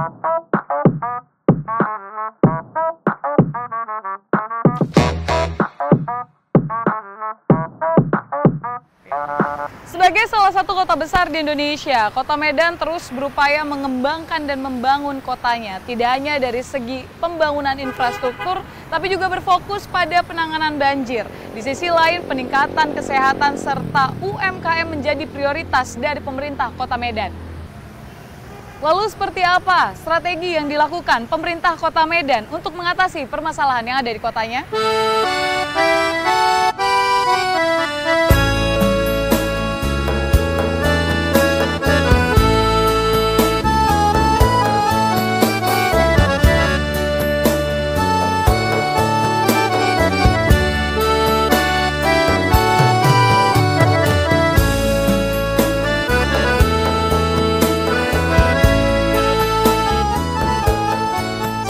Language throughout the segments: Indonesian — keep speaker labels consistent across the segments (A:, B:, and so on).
A: Sebagai salah satu kota besar di Indonesia, Kota Medan terus berupaya mengembangkan dan membangun kotanya. Tidak hanya dari segi pembangunan infrastruktur, tapi juga berfokus pada penanganan banjir. Di sisi lain, peningkatan kesehatan serta UMKM menjadi prioritas dari pemerintah Kota Medan. Lalu seperti apa strategi yang dilakukan pemerintah Kota Medan untuk mengatasi permasalahan yang ada di kotanya?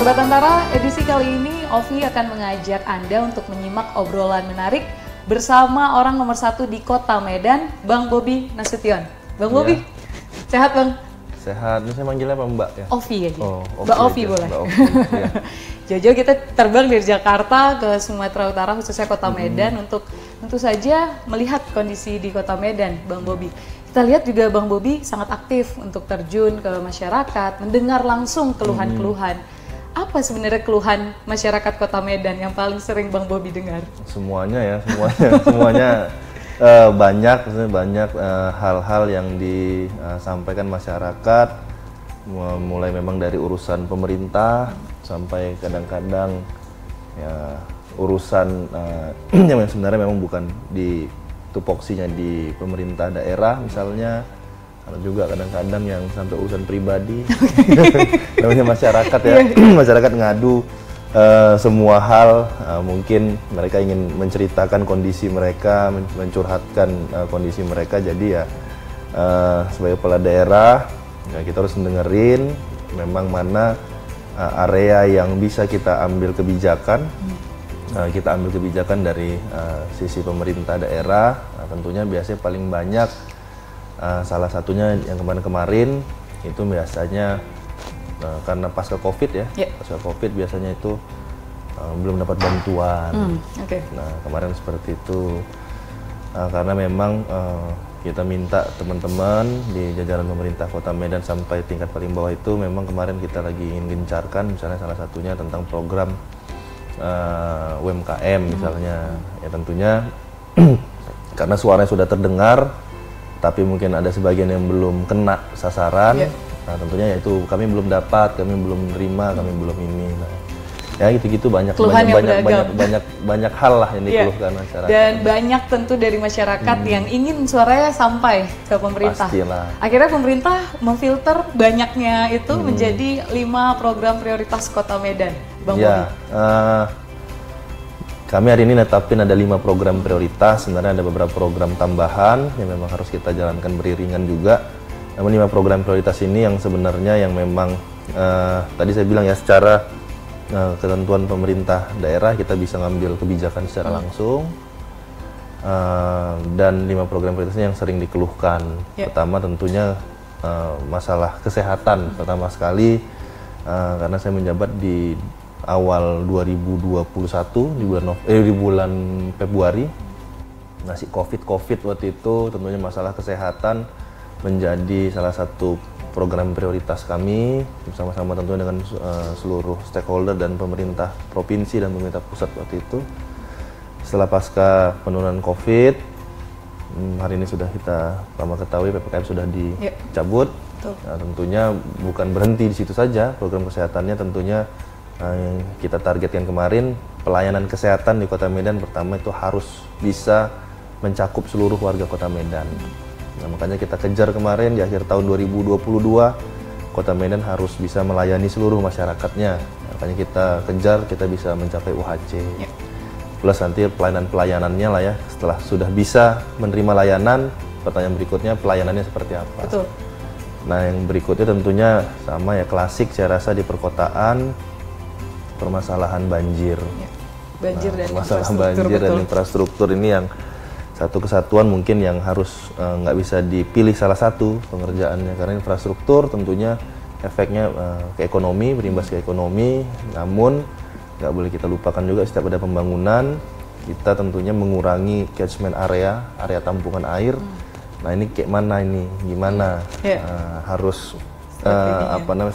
A: Sobat Antara, edisi kali ini Ovi akan mengajak Anda untuk menyimak obrolan menarik bersama orang nomor 1 di Kota Medan, Bang Bobi Nasution. Bang Bobi, sehat Bang?
B: Sehat, ini saya manggilnya apa Mbak ya?
A: Ovi aja,
B: oh,
A: Mbak Ovi boleh.
B: Mbak Ovi, ya.
A: Jauh-jauh kita terbang dari Jakarta ke Sumatera Utara, khususnya Kota Medan, untuk tentu saja melihat kondisi di Kota Medan, Bang Bobi. Kita lihat juga Bang Bobi sangat aktif untuk terjun ke masyarakat, mendengar langsung keluhan-keluhan. Apa sebenarnya keluhan masyarakat Kota Medan yang paling sering Bang Bobi dengar?
B: Semuanya ya, semuanya banyak hal-hal yang disampaikan masyarakat, mulai memang dari urusan pemerintah sampai kadang-kadang ya urusan yang sebenarnya memang bukan di tupoksinya di pemerintah daerah misalnya. Juga kadang-kadang yang sampai urusan pribadi, namanya masyarakat ya, masyarakat ngadu semua hal, mungkin mereka ingin menceritakan kondisi mereka, mencurhatkan kondisi mereka, jadi ya sebagai kepala daerah ya, kita harus mendengarin memang mana area yang bisa kita ambil kebijakan, kita ambil kebijakan dari sisi pemerintah daerah, tentunya biasanya paling banyak. Salah satunya yang kemarin-kemarin itu biasanya karena pasca Covid ya, pasca Covid biasanya itu belum dapat bantuan. Nah kemarin seperti itu karena memang kita minta teman-teman di jajaran pemerintah Kota Medan sampai tingkat paling bawah itu memang kemarin kita lagi ingin gencarkan, misalnya salah satunya tentang program UMKM misalnya, ya tentunya karena suaranya sudah terdengar. Tapi mungkin ada sebagian yang belum kena sasaran, nah tentunya yaitu kami belum dapat, kami belum menerima, kami belum ini. Nah, ya gitu-gitu banyak hal lah yang dikeluhkan masyarakat.
A: Dan banyak tentu dari masyarakat yang ingin suaranya sampai ke pemerintah.
B: Pastilah.
A: Akhirnya pemerintah memfilter banyaknya itu menjadi 5 program prioritas Kota Medan, Bang Bobi.
B: Kami hari ini netapin ada 5 program prioritas, sebenarnya ada beberapa program tambahan yang memang harus kita jalankan beriringan juga. Namun 5 program prioritas ini yang sebenarnya yang memang tadi saya bilang ya secara ketentuan pemerintah daerah kita bisa ngambil kebijakan secara langsung. Dan 5 program prioritas ini yang sering dikeluhkan. Pertama tentunya masalah kesehatan pertama sekali, karena saya menjabat di awal 2021 di bulan Februari, masih COVID waktu itu, tentunya masalah kesehatan menjadi salah satu program prioritas kami bersama-sama tentunya dengan seluruh stakeholder dan pemerintah provinsi dan pemerintah pusat waktu itu. Setelah pasca penurunan COVID, hari ini sudah kita lama ketahui PPKM sudah dicabut. Nah, tentunya bukan berhenti di situ saja, program kesehatannya tentunya yang kita targetkan kemarin, pelayanan kesehatan di Kota Medan pertama itu harus bisa mencakup seluruh warga Kota Medan. Nah, makanya kita kejar kemarin di akhir tahun 2022, Kota Medan harus bisa melayani seluruh masyarakatnya. Makanya kita kejar, kita bisa mencapai UHC. Plus nanti pelayanannya lah ya, setelah sudah bisa menerima layanan, pertanyaan berikutnya pelayanannya seperti apa.
A: Betul.
B: Nah yang berikutnya tentunya sama ya, klasik saya rasa di perkotaan, permasalahan banjir.
A: Banjir dan
B: masalah banjir dan infrastruktur ini yang satu kesatuan mungkin yang harus nggak bisa dipilih salah satu pengerjaannya, karena infrastruktur tentunya efeknya ke ekonomi, berimbas ke ekonomi. Namun nggak boleh kita lupakan juga setiap ada pembangunan kita tentunya mengurangi catchment area tampungan air. Nah ini kayak mana ini, gimana harus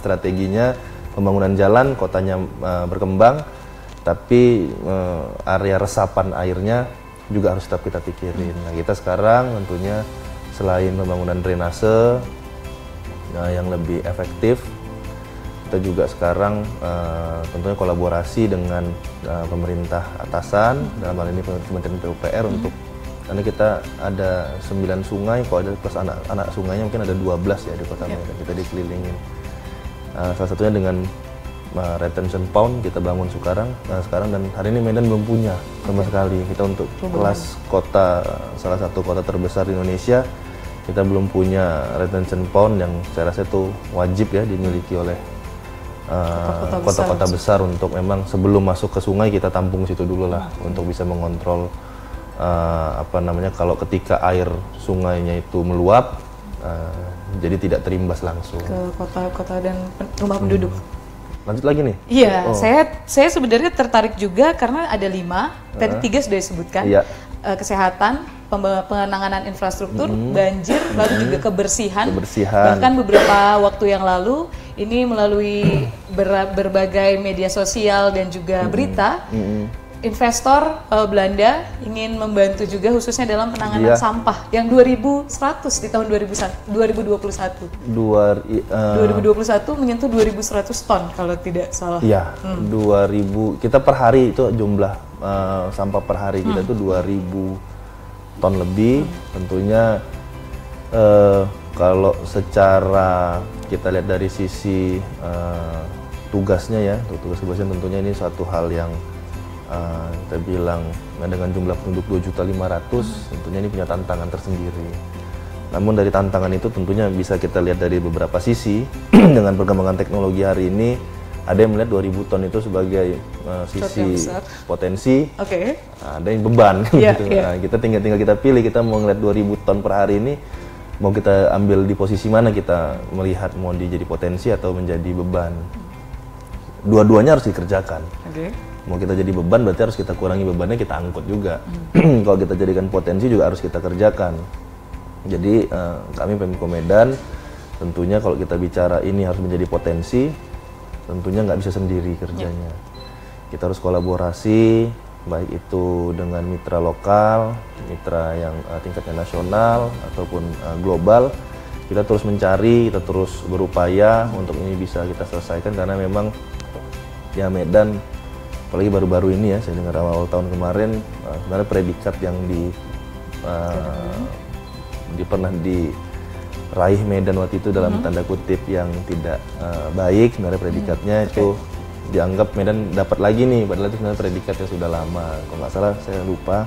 B: strateginya pembangunan jalan, kotanya berkembang, tapi area resapan airnya juga harus tetap kita pikirin. Nah kita sekarang tentunya selain pembangunan drainase yang lebih efektif, kita juga sekarang tentunya kolaborasi dengan pemerintah atasan, dalam hal ini Kementerian PUPR untuk, karena kita ada 9 sungai, kalau ada plus anak sungainya mungkin ada 12 ya di Kota Medan, kita dikelilingin. Salah satunya dengan retention pond kita bangun sekarang, dan hari ini Medan belum punya sama sekali. Kita untuk kelas kota, salah satu kota terbesar di Indonesia, kita belum punya retention pond yang saya rasa itu wajib ya dimiliki oleh kota-kota besar untuk memang sebelum masuk ke sungai kita tampung situ dulu lah untuk bisa mengontrol kalau ketika air sungainya itu meluap jadi tidak terimbas langsung
A: ke kota-kota dan rumah penduduk.
B: Lanjut lagi nih?
A: Iya, saya sebenarnya tertarik juga karena ada 5, tadi 3 sudah disebutkan. Iya. Kesehatan, penanganan infrastruktur, banjir, lalu juga kebersihan. Bahkan beberapa waktu yang lalu ini melalui berbagai media sosial dan juga berita, investor Belanda ingin membantu juga khususnya dalam penanganan sampah yang 2100 di tahun 2021. 2021 menyentuh 2100 ton kalau tidak salah. Iya,
B: 2000 kita per hari itu jumlah sampah per hari kita itu 2000 ton lebih. Tentunya kalau secara kita lihat dari sisi tugasnya ya, tugas kebersihan tentunya ini suatu hal yang kita bilang dengan jumlah penduduk 2.500.000 tentunya ini punya tantangan tersendiri. Namun dari tantangan itu tentunya bisa kita lihat dari beberapa sisi. Dengan perkembangan teknologi hari ini ada yang melihat 2000 ton itu sebagai sisi potensi, ada yang beban gitu. Nah, kita tinggal kita pilih, kita mau ngeliat 2000 ton per hari ini mau kita ambil di posisi mana, kita melihat mau jadi potensi atau menjadi beban. Dua-duanya harus dikerjakan. Mau kita jadi beban berarti harus kita kurangi bebannya, kita angkut juga. Kalau kita jadikan potensi juga harus kita kerjakan. Jadi kami Pemko Medan tentunya kalau kita bicara ini harus menjadi potensi, tentunya nggak bisa sendiri kerjanya. Kita harus kolaborasi, baik itu dengan mitra lokal, mitra yang tingkatnya nasional ataupun global. Kita terus mencari, kita terus berupaya untuk ini bisa kita selesaikan, karena memang ya Medan, apalagi baru-baru ini ya, saya dengar awal tahun kemarin sebenarnya predikat yang pernah diraih Medan waktu itu dalam tanda kutip yang tidak baik, sebenarnya predikatnya itu dianggap Medan dapat lagi nih, padahal itu sebenarnya predikatnya sudah lama. Kalau nggak salah saya lupa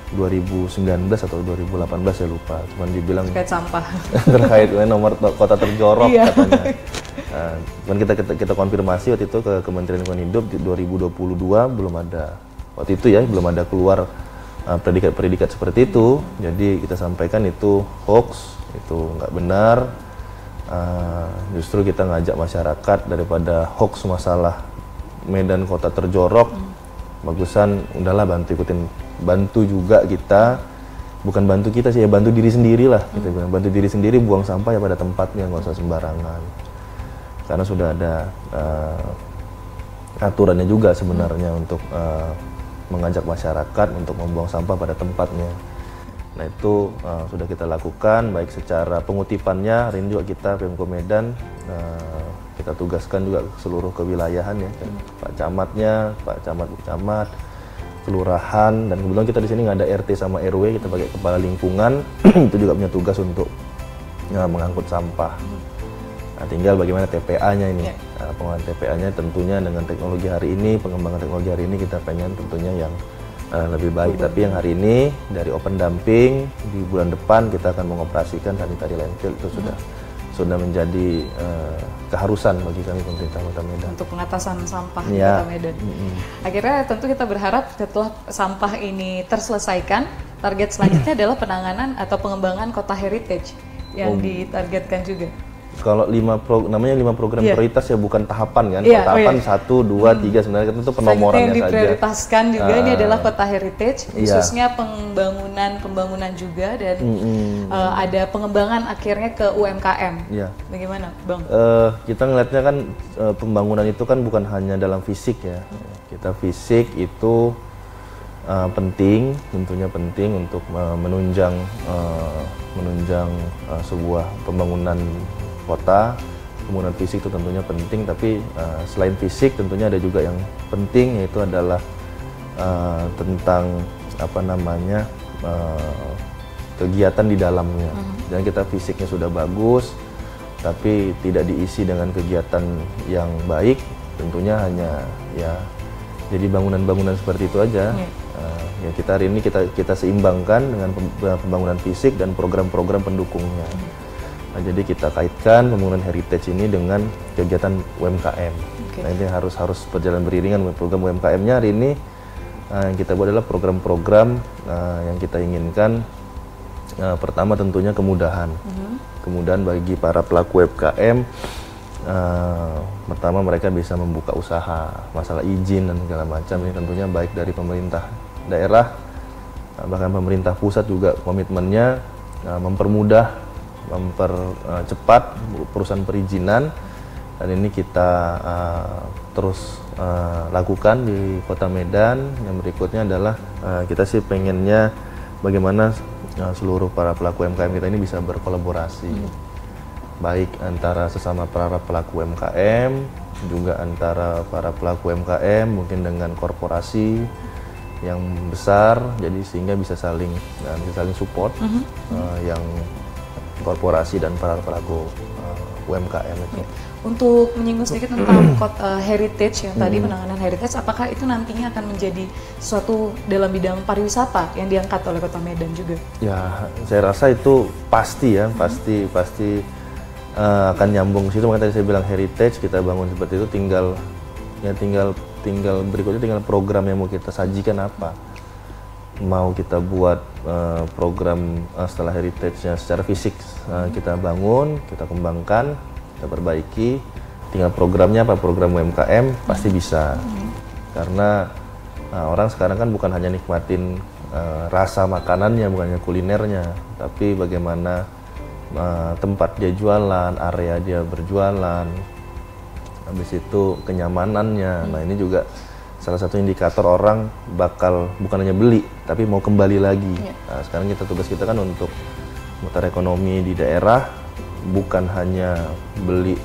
B: 2019 atau 2018 saya lupa, cuman dibilang
A: terkait sampah
B: terkait nomor kota terjorok katanya. Cuman kita konfirmasi waktu itu ke Kementerian Lingkungan Hidup di 2022 belum ada, waktu itu ya belum ada keluar predikat-predikat seperti itu. Jadi kita sampaikan itu hoax, itu nggak benar. Justru kita ngajak masyarakat daripada hoax masalah Medan kota terjorok, bagusan udahlah bantu juga kita, bukan bantu kita sih ya, bantu diri sendiri lah. Kita bilang bantu diri sendiri, buang sampah ya pada tempatnya, nggak usah sembarangan. Karena sudah ada aturannya juga sebenarnya untuk mengajak masyarakat untuk membuang sampah pada tempatnya. Nah itu sudah kita lakukan, baik secara pengutipannya, hari ini juga kita Pemko Medan kita tugaskan juga ke seluruh kewilayahan ya, Pak Camatnya, Pak Camat, kelurahan, dan kebetulan kita di sini nggak ada RT sama RW, kita pakai kepala lingkungan itu juga punya tugas untuk mengangkut sampah. Nah, tinggal bagaimana TPA-nya ini, pengelolaan TPA-nya tentunya dengan teknologi hari ini, pengembangan teknologi hari ini kita pengen tentunya yang lebih baik. Tapi yang hari ini dari open dumping, di bulan depan kita akan mengoperasikan sanitary landfill, itu sudah menjadi keharusan bagi kami pemerintah Kota Medan
A: untuk pengatasan sampah di Kota Medan. Akhirnya tentu kita berharap setelah sampah ini terselesaikan, target selanjutnya adalah penanganan atau pengembangan kota heritage yang ditargetkan juga.
B: Kalau namanya 5 program prioritas ya, bukan tahapan kan.
A: Iya,
B: Tahapan 1, 2, 3 sebenarnya itu penomorannya
A: yang
B: saja.
A: diprioritaskan juga ini adalah kota heritage, khususnya pembangunan juga, dan ada pengembangan akhirnya ke UMKM.
B: Iya.
A: Bagaimana, Bang?
B: Kita ngelihatnya kan pembangunan itu kan bukan hanya dalam fisik ya. Kita fisik itu penting, tentunya penting untuk menunjang sebuah pembangunan kota. Pembangunan fisik itu tentunya penting, tapi selain fisik tentunya ada juga yang penting, yaitu adalah tentang kegiatan di dalamnya. Dan kita fisiknya sudah bagus, tapi tidak diisi dengan kegiatan yang baik, tentunya hanya ya jadi bangunan-bangunan seperti itu aja. Ya kita hari ini kita seimbangkan dengan pembangunan fisik dan program-program pendukungnya. Nah, jadi kita kaitkan pembangunan heritage ini dengan kegiatan UMKM. Nah, ini harus berjalan beriringan dengan program UMKM-nya. Hari ini yang kita buat adalah program-program yang kita inginkan. Pertama tentunya kemudahan. Kemudahan bagi para pelaku UMKM. Pertama mereka bisa membuka usaha, masalah izin dan segala macam ini tentunya baik dari pemerintah daerah, bahkan pemerintah pusat juga komitmennya mempercepat perusahaan perizinan, dan ini kita terus lakukan di Kota Medan. Yang berikutnya adalah kita sih pengennya bagaimana seluruh para pelaku UMKM kita ini bisa berkolaborasi, baik antara sesama para pelaku UMKM, juga antara para pelaku UMKM mungkin dengan korporasi yang besar, jadi sehingga bisa saling support yang korporasi dan para pelaku UMKM itu.
A: Untuk menyinggung sedikit tentang heritage yang tadi, penanganan heritage, apakah itu nantinya akan menjadi suatu dalam bidang pariwisata yang diangkat oleh Kota Medan juga? Ya,
B: saya rasa itu pasti ya, pasti akan nyambung ke situ. Makanya tadi saya bilang heritage kita bangun seperti itu, tinggal berikutnya tinggal program yang mau kita sajikan apa. Mau kita buat program setelah heritage-nya secara fisik kita bangun, kita kembangkan, kita perbaiki. Tinggal programnya apa, program UMKM pasti bisa. Karena orang sekarang kan bukan hanya nikmatin rasa makanannya, bukan hanya kulinernya, tapi bagaimana tempat dia jualan, area dia berjualan, habis itu kenyamanannya. Nah, ini juga salah satu indikator orang bakal bukan hanya beli, tapi mau kembali lagi. Nah, sekarang tugas kita kan untuk mutar ekonomi di daerah, bukan hanya beli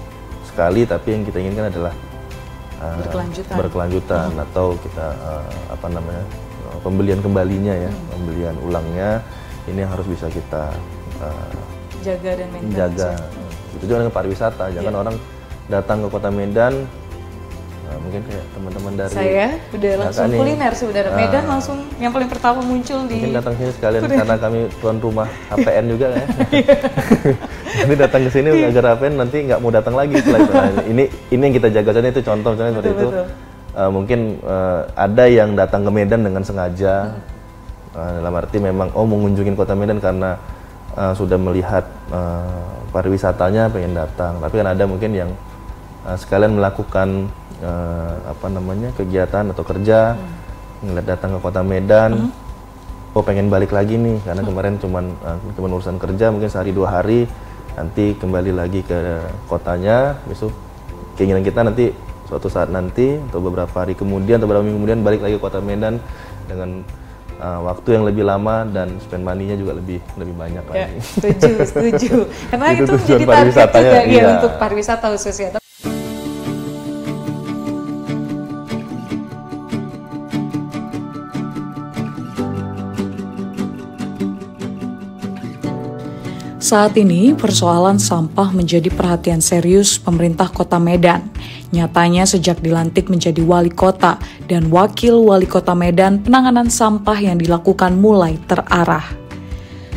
B: sekali, tapi yang kita inginkan adalah berkelanjutan atau kita pembelian kembalinya ya, pembelian ulangnya. Ini yang harus bisa kita
A: jaga dan maintenance.
B: Jaga. Itu juga dengan pariwisata. Jangan orang datang ke Kota Medan, mungkin kayak teman-teman dari
A: saya udah langsung kuliner sebenarnya. Medan langsung yang paling pertama muncul di.
B: Mungkin datang sini sekalian karena kami tuan rumah HPN juga ya. Jadi datang ke sini agar HPN nanti nggak mau datang lagi setelah itu. Nah, ini yang kita jaga saja, itu contoh misalnya seperti itu. Mungkin ada yang datang ke Medan dengan sengaja, dalam arti memang mau mengunjungi Kota Medan karena sudah melihat pariwisatanya, pengen datang. Tapi kan ada mungkin yang sekalian melakukan kegiatan atau kerja, ngeliat datang ke Kota Medan, pengen balik lagi nih karena kemarin cuman urusan kerja, mungkin sehari 2 hari, nanti kembali lagi ke kotanya. Besok keinginan kita nanti suatu saat nanti atau beberapa hari kemudian atau beberapa minggu kemudian balik lagi ke Kota Medan dengan waktu yang lebih lama dan spend money-nya juga lebih banyak lagi.
A: Setuju. Karena itu menjadi target juga ya untuk pariwisata khususnya. Saat ini, persoalan sampah menjadi perhatian serius pemerintah Kota Medan. Nyatanya sejak dilantik menjadi wali kota dan wakil wali kota Medan, penanganan sampah yang dilakukan mulai terarah.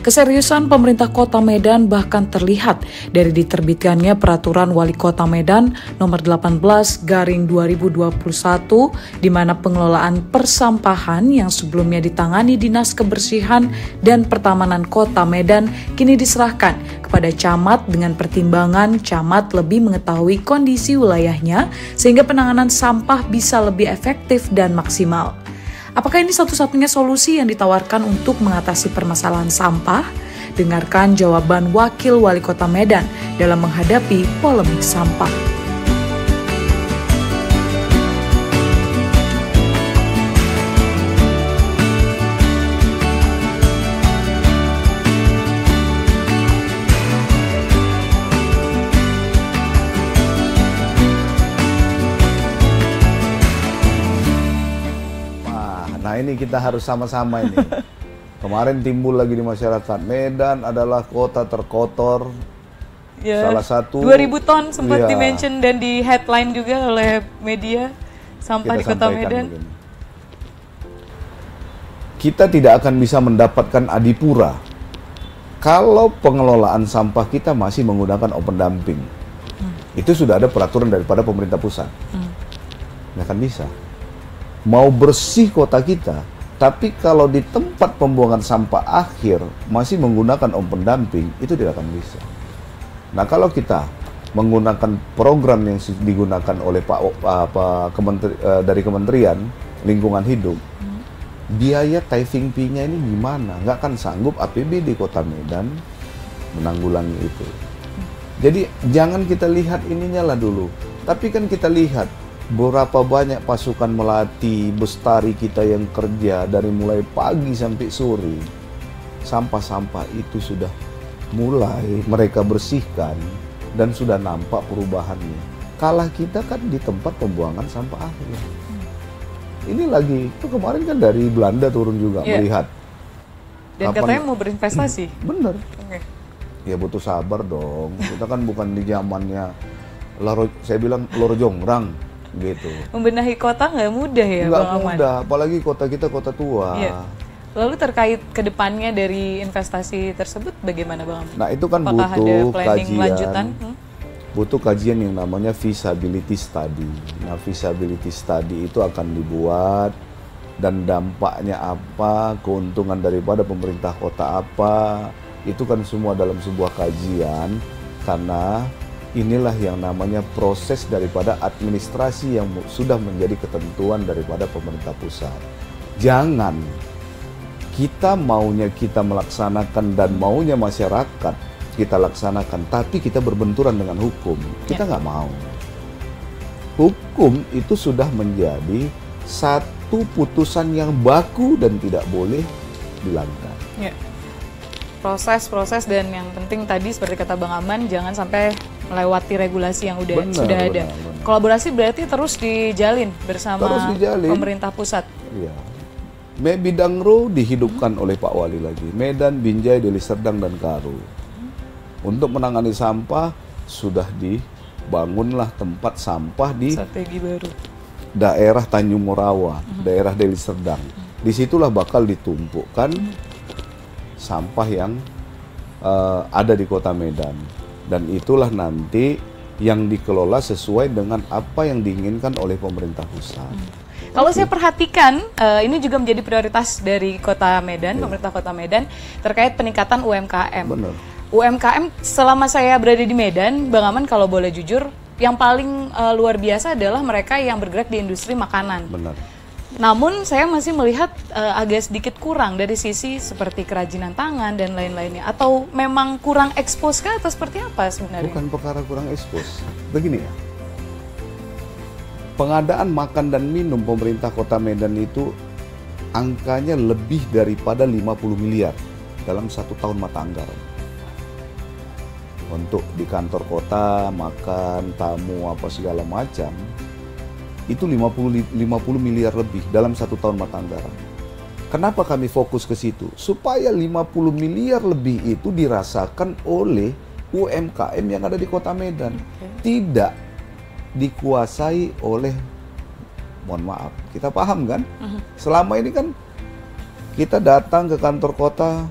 C: Keseriusan pemerintah Kota Medan bahkan terlihat dari diterbitkannya Peraturan Wali Kota Medan Nomor 18/2021 di mana pengelolaan persampahan yang sebelumnya ditangani Dinas Kebersihan dan Pertamanan Kota Medan kini diserahkan kepada camat dengan pertimbangan camat lebih mengetahui kondisi wilayahnya sehingga penanganan sampah bisa lebih efektif dan maksimal. Apakah ini satu-satunya solusi yang ditawarkan untuk mengatasi permasalahan sampah? Dengarkan jawaban Wakil Wali Kota Medan dalam menghadapi polemik sampah.
D: Nah ini kita harus sama-sama ini. Kemarin timbul lagi di masyarakat, Medan adalah kota terkotor.
A: Ya,
D: salah satu
A: 2000 ton sempat
D: iya,
A: di-mention dan di headline juga oleh media sampah di Kota Medan.
D: Begini. Kita tidak akan bisa mendapatkan adipura kalau pengelolaan sampah kita masih menggunakan open dumping. Itu sudah ada peraturan daripada pemerintah pusat. Nggak akan bisa. Mau bersih kota kita, tapi kalau di tempat pembuangan sampah akhir masih menggunakan open dumping, itu tidak akan bisa. Nah, kalau kita menggunakan program yang digunakan oleh dari Kementerian Lingkungan Hidup, biaya diving fee-nya ini gimana? Nggak akan sanggup APBD Kota Medan menanggulangi itu. Jadi jangan kita lihat ininya lah dulu, tapi kan kita lihat berapa banyak pasukan melati bestari kita yang kerja dari mulai pagi sampai sore. Sampah-sampah itu sudah mulai mereka bersihkan dan sudah nampak perubahannya. Kalah kita kan di tempat pembuangan sampah akhir. Ini lagi, itu kemarin kan dari Belanda turun juga melihat.
A: Dan katanya mau berinvestasi.
D: Bener.
A: Okay.
D: Ya butuh sabar dong. Kita kan bukan di zamannya saya bilang Loro Jongrang. Gitu.
A: Membenahi kota nggak mudah ya,
D: nggak
A: Bang Ahmad?
D: mudah, apalagi kota kita kota tua.
A: Iya. Lalu terkait kedepannya dari investasi tersebut bagaimana, Bang Ahmad?
D: Nah itu kan
A: apakah
D: butuh
A: ada planning
D: kajian,
A: lanjutan?
D: Butuh kajian yang namanya feasibility study. Nah feasibility study itu akan dibuat dan dampaknya apa, keuntungan daripada pemerintah kota apa, itu kan semua dalam sebuah kajian karena inilah yang namanya proses daripada administrasi yang sudah menjadi ketentuan daripada pemerintah pusat. Jangan kita maunya kita melaksanakan dan maunya masyarakat kita laksanakan, tapi kita berbenturan dengan hukum. Kita nggak mau. Hukum itu sudah menjadi satu putusan yang baku dan tidak boleh dilanggar.
A: Ya. Proses dan yang penting tadi seperti kata Bang Aman, jangan sampai melewati regulasi yang sudah ada.
D: Benar.
A: Kolaborasi berarti terus dijalin bersama pemerintah pusat.
D: Iya. Bidangro dihidupkan oleh Pak Wali lagi. Medan, Binjai, Deli Serdang dan Karu. Untuk menangani sampah sudah dibangunlah tempat sampah di
A: strategi baru.
D: Daerah Tanjung Morawa, daerah Deli Serdang. Disitulah bakal ditumpukan sampah yang ada di Kota Medan. Dan itulah nanti yang dikelola sesuai dengan apa yang diinginkan oleh pemerintah pusat.
A: Kalau saya perhatikan, ini juga menjadi prioritas dari Kota Medan, pemerintah Kota Medan, terkait peningkatan UMKM.
D: Benar.
A: UMKM selama saya berada di Medan, Bang Aman kalau boleh jujur, yang paling luar biasa adalah mereka yang bergerak di industri makanan.
D: Benar.
A: Namun saya masih melihat agak sedikit kurang dari sisi seperti kerajinan tangan dan lain-lainnya. Atau memang kurang ekspos kah atau seperti apa sebenarnya?
D: Bukan perkara kurang ekspos. Begini ya, pengadaan makan dan minum pemerintah Kota Medan itu angkanya lebih daripada 50 miliar dalam 1 tahun mata anggaran. Untuk di kantor kota, makan, tamu, apa segala macam, itu 50 miliar lebih dalam 1 tahun mata anggaran. Kenapa kami fokus ke situ? Supaya 50 miliar lebih itu dirasakan oleh UMKM yang ada di Kota Medan. Tidak dikuasai oleh, mohon maaf, kita paham kan? Selama ini kan kita datang ke kantor kota,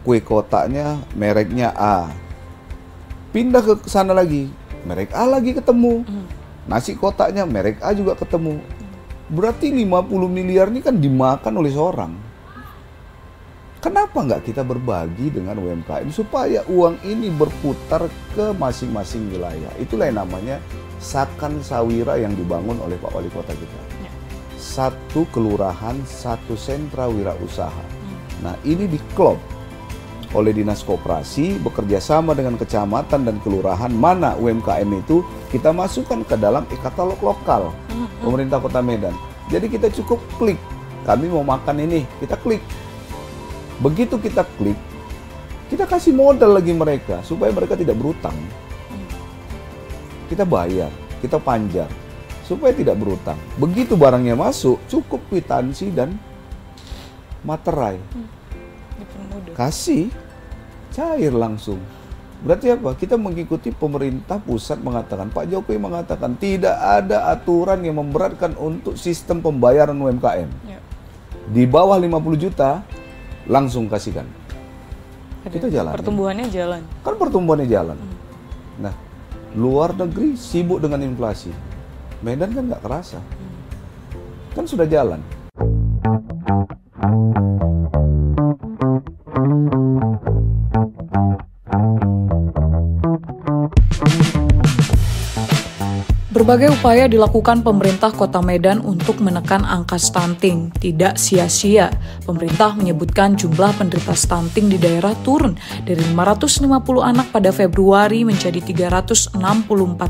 D: kue kotaknya mereknya A. Pindah ke sana lagi, merek A lagi ketemu. Nasi kotaknya merek A juga ketemu. Berarti 50 miliar ini kan dimakan oleh seorang. Kenapa nggak kita berbagi dengan UMKM supaya uang ini berputar ke masing-masing wilayah? Itulah yang namanya Sakan Sawira yang dibangun oleh Pak Wali Kota kita. Satu kelurahan, satu sentra wirausaha. Nah, ini diklop oleh Dinas Koperasi bekerja sama dengan kecamatan dan kelurahan, mana UMKM itu kita masukkan ke dalam e-katalog lokal pemerintah Kota Medan. Jadi kita cukup klik, kami mau makan ini, kita klik. Begitu kita klik, kita kasih modal lagi mereka supaya mereka tidak berutang. Kita bayar, kita panjar supaya tidak berutang. Begitu barangnya masuk, cukup kwitansi dan materai. Kasih, cair langsung. Berarti apa? Kita mengikuti pemerintah pusat mengatakan, Pak Jokowi mengatakan tidak ada aturan yang memberatkan untuk sistem pembayaran UMKM. Di bawah 50 juta, langsung kasihkan. Kita jalan.
A: Pertumbuhannya jalan.
D: Kan pertumbuhannya jalan. Nah, luar negeri sibuk dengan inflasi. Medan kan nggak kerasa. Kan sudah jalan.
C: Berbagai upaya dilakukan pemerintah Kota Medan untuk menekan angka stunting. Tidak sia-sia, pemerintah menyebutkan jumlah penderita stunting di daerah turun dari 550 anak pada Februari menjadi 364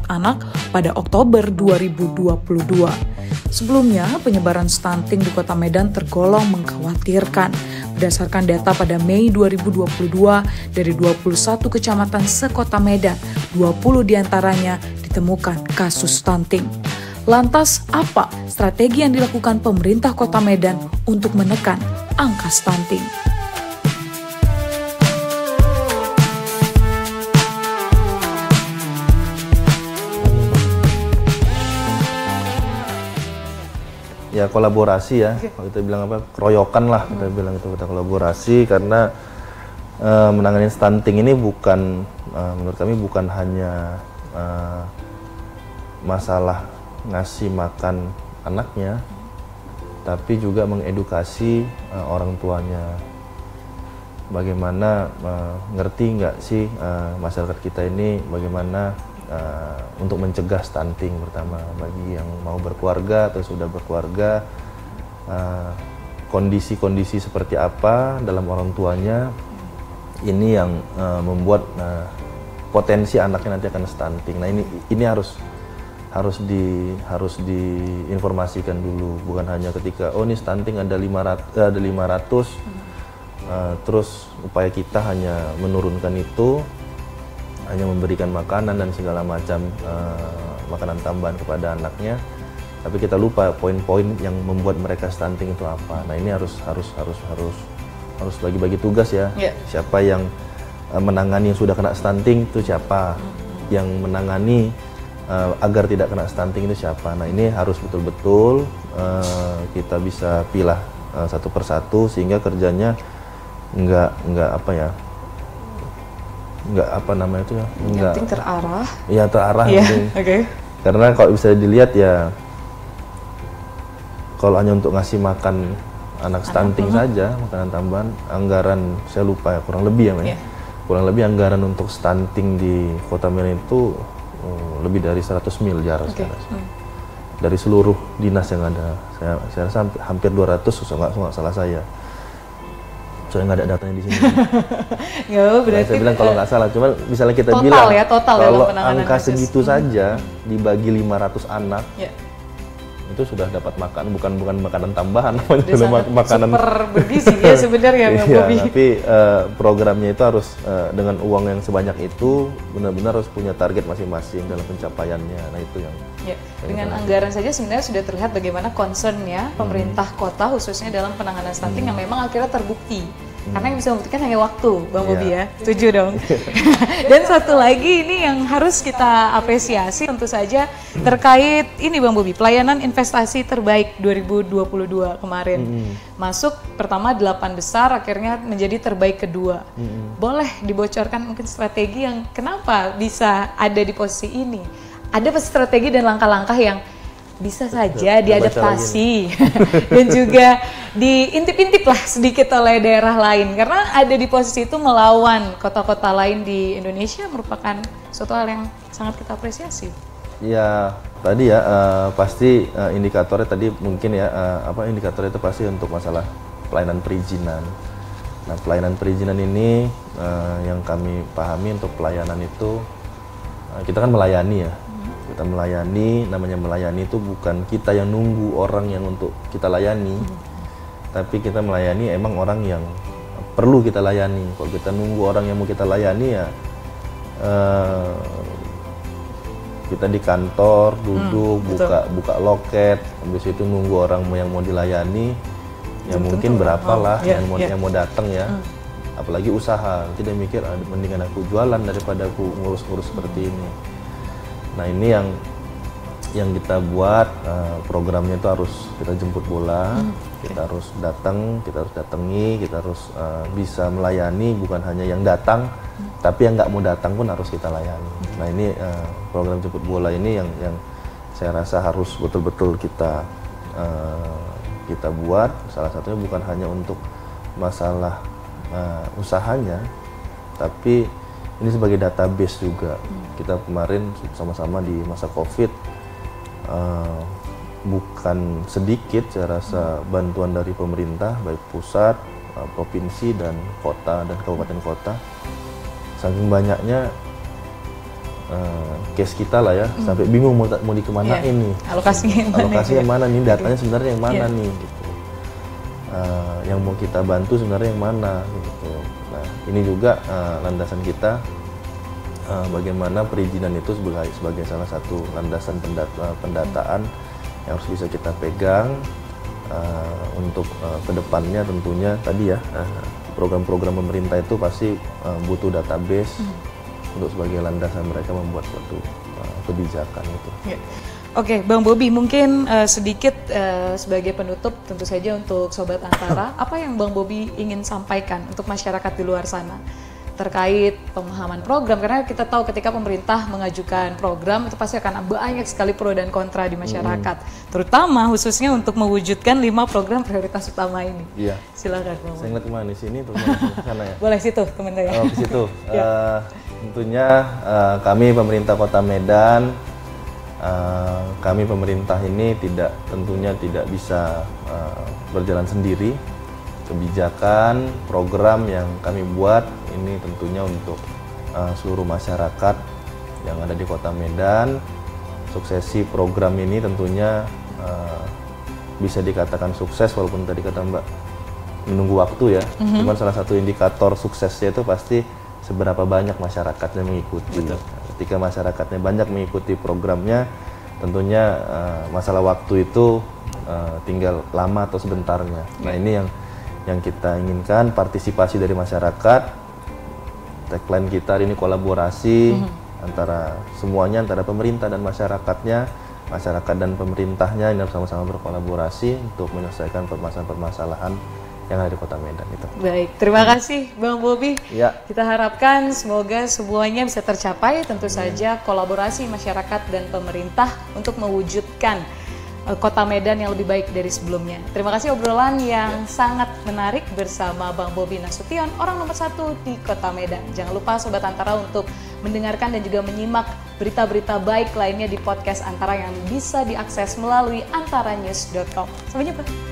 C: anak pada Oktober 2022. Sebelumnya, penyebaran stunting di Kota Medan tergolong mengkhawatirkan. Berdasarkan data pada Mei 2022, dari 21 kecamatan sekota Medan, 20 diantaranya ditemukan kasus stunting. Lantas, apa strategi yang dilakukan pemerintah Kota Medan untuk menekan angka stunting?
B: Ya kolaborasi ya, kalau kita bilang apa, keroyokan lah, kita bilang itu, kita kolaborasi karena menangani stunting ini bukan, menurut kami bukan hanya masalah ngasih makan anaknya, tapi juga mengedukasi orang tuanya. Bagaimana ngerti nggak sih masyarakat kita ini bagaimana untuk mencegah stunting, pertama bagi yang mau berkeluarga atau sudah berkeluarga, kondisi-kondisi seperti apa dalam orang tuanya ini yang membuat potensi anaknya nanti akan stunting. Nah ini harus diinformasikan dulu, bukan hanya ketika oh ini stunting ada 500 terus upaya kita hanya menurunkan itu, hanya memberikan makanan dan segala macam makanan tambahan kepada anaknya, tapi kita lupa poin-poin yang membuat mereka stunting itu apa. Nah ini harus bagi-bagi tugas ya. Siapa yang menangani yang sudah kena stunting itu siapa, yang menangani agar tidak kena stunting itu siapa. Nah ini harus betul-betul kita bisa pilah satu persatu sehingga kerjanya nggak apa namanya itu ya, nggak
A: terarah.
B: Iya terarah.
A: Okay.
B: Karena kalau bisa dilihat ya, kalau hanya untuk ngasih makan anak stunting saja, makanan tambahan, anggaran saya lupa ya, kurang lebih ya, kurang lebih anggaran untuk stunting di Kota Medan itu lebih dari 100 miliar dari seluruh dinas yang ada. Saya rasa hampir 200, nggak salah saya. Soalnya nggak ada datanya di sini.
A: Berarti
B: saya bilang kalau nggak salah, cuman misalnya kita
A: total
B: bilang
A: kalau
B: angka segitu saja dibagi 500 anak, itu sudah dapat makan, bukan makanan tambahan, makanan
A: super bergizi ya sebenarnya.
B: Tapi programnya itu harus dengan uang yang sebanyak itu benar-benar harus punya target masing-masing dalam pencapaiannya. Nah itu yang
A: dengan anggaran saja sebenarnya sudah terlihat bagaimana concernnya pemerintah kota khususnya dalam penanganan stunting yang memang akhirnya terbukti
C: Karena yang bisa membuktikan hanya waktu, Bang
B: Iya.
C: Bobi ya. Setuju dong. Dan satu lagi ini yang harus kita apresiasi tentu saja terkait ini Bang Bobi, pelayanan investasi terbaik 2022 kemarin. Masuk pertama 8 besar, akhirnya menjadi terbaik kedua. Boleh dibocorkan mungkin strategi yang kenapa bisa ada di posisi ini? Ada strategi dan langkah-langkah yang bisa saja diadaptasi dan juga diintip-intip lah sedikit oleh daerah lain, karena ada di posisi itu melawan kota-kota lain di Indonesia merupakan suatu hal yang sangat kita apresiasi.
B: Ya tadi ya pasti indikatornya tadi mungkin ya indikatornya itu pasti untuk masalah pelayanan perizinan. Nah pelayanan perizinan ini yang kami pahami untuk pelayanan itu kita kan melayani ya. Kita melayani, namanya melayani itu bukan kita yang nunggu orang yang untuk kita layani, tapi kita melayani emang orang yang perlu kita layani. Kalau kita nunggu orang yang mau kita layani ya kita di kantor duduk buka loket, habis itu nunggu orang yang mau dilayani ya mungkin berapa lah yang mau datang ya. Apalagi usaha, tidak mikir mendingan aku jualan daripada aku ngurus-ngurus seperti ini. Nah ini yang kita buat programnya itu harus kita jemput bola, kita harus datang, kita harus datangi, kita harus bisa melayani, bukan hanya yang datang, tapi yang nggak mau datang pun harus kita layani. Nah ini program jemput bola ini yang saya rasa harus betul-betul kita buat. Salah satunya bukan hanya untuk masalah usahanya, tapi ini sebagai database juga. Kita kemarin sama-sama di masa COVID bukan sedikit saya rasa bantuan dari pemerintah baik pusat, provinsi dan kota dan kabupaten kota. Saking banyaknya case kita lah ya, sampai bingung mau dikemanain nih. Alokasinya mana nih, datanya sebenarnya yang mana nih gitu. Yang mau kita bantu sebenarnya yang mana gitu. Nah ini juga landasan kita. Bagaimana perizinan itu sebagai salah satu landasan pendataan yang harus bisa kita pegang untuk kedepannya. Tentunya tadi ya program-program pemerintah itu pasti butuh database untuk sebagai landasan mereka membuat suatu kebijakan itu.
C: Ya. Oke, Bang Bobi, mungkin sedikit sebagai penutup tentu saja untuk Sobat Antara, apa yang Bang Bobi ingin sampaikan untuk masyarakat di luar sana terkait pemahaman program, karena kita tahu ketika pemerintah mengajukan program itu pasti akan banyak sekali pro dan kontra di masyarakat, terutama khususnya untuk mewujudkan 5 program prioritas utama ini.
B: Iya.
C: Silakan Bang.
B: Saya ngeliat kemana, di sini atau ke sana ya?
C: Boleh situ teman saya.
B: Oh, ke situ. Tentunya kami pemerintah Kota Medan, kami pemerintah ini tentunya tidak bisa berjalan sendiri. Kebijakan, program yang kami buat ini tentunya untuk seluruh masyarakat yang ada di Kota Medan. Suksesi program ini tentunya bisa dikatakan sukses, walaupun tadi kata Mbak menunggu waktu ya. Cuman salah satu indikator suksesnya itu pasti seberapa banyak masyarakatnya mengikuti. Ketika masyarakatnya banyak mengikuti programnya, tentunya masalah waktu itu tinggal lama atau sebentarnya. Nah ini yang kita inginkan, partisipasi dari masyarakat. Tagline kita hari ini kolaborasi antara semuanya, antara pemerintah dan masyarakatnya, masyarakat dan pemerintahnya ini harus sama-sama berkolaborasi untuk menyelesaikan permasalahan-permasalahan yang ada di Kota Medan itu.
C: Baik, terima kasih Bang Bobi.
B: Ya.
C: Kita harapkan semoga semuanya bisa tercapai, tentu saja kolaborasi masyarakat dan pemerintah untuk mewujudkan Kota Medan yang lebih baik dari sebelumnya. Terima kasih obrolan yang sangat menarik bersama Bang Bobi Nasution, orang nomor 1 di Kota Medan. Jangan lupa Sobat Antara untuk mendengarkan dan juga menyimak berita-berita baik lainnya di podcast Antara yang bisa diakses melalui antaranews.com. Sampai jumpa.